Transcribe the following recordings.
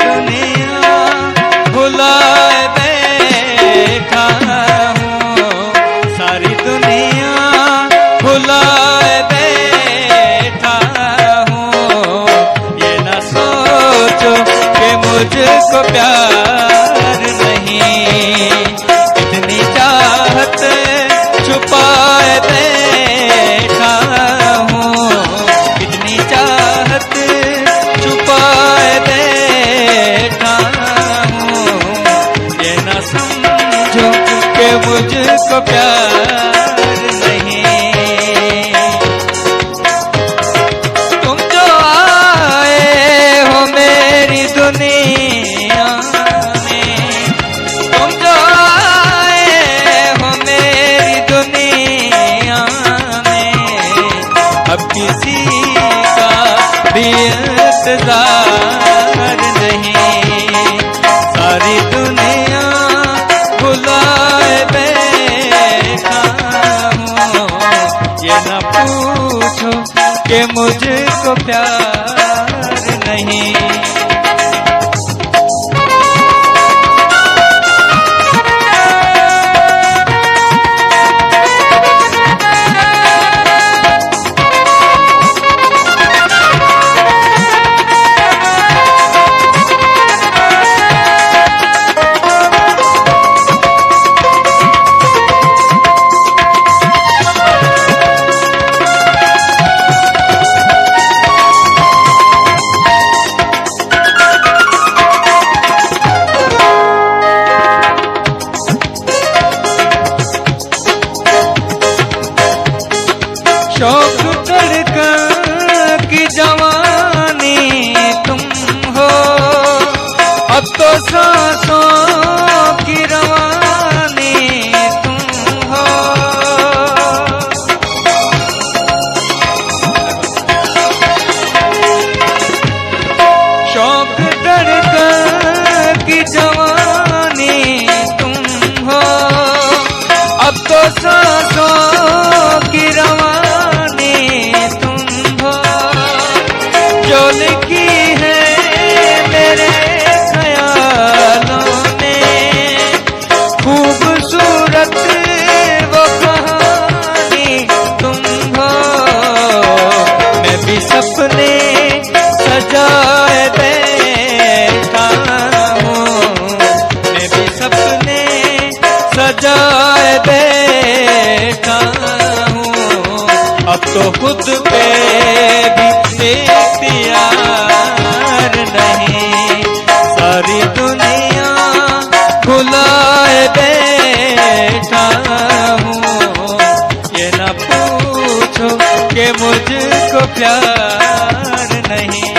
दुनिया भुलाए बैठा हूँ, सारी दुनिया भुलाए बैठा हूँ। ये ना सोचो कि मुझको प्यार नहीं, इतनी चाहत छुपाए बैठा हूँ, इतनी चाहत छुपाए बैठा हूँ। ये ना समझो कि मुझको प्यार नहीं। तुम जो आए हो मेरी दुनिया में, तुम जो आए हो मेरी दुनिया में, अब किसी का भी इंतजार नहीं। सारी दुनिया भुलाए बैठा हूँ, ये न पूछो कि मुझको प्यार नहीं। शौक धड़कन की जवानी तुम हो, अब तो सांसों की रवानी तुम हो। शौक धड़कन की जवानी तुम हो, अब तो सांसों की रवानी जो लिखी है मेरे ख्यालों में, खूबसूरत वो कहानी तुम हो। मैं भी सपने सजाए बैठा हूँ, मैं भी सपने सजाए बैठा हूँ। अब तो खुद पे भी इख्तियार नहीं, सारी दुनिया भुलाए बैठा हूँ। ये ना पूछो कि मुझको प्यार नहीं।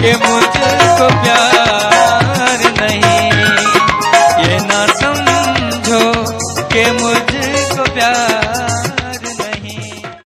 के मुझे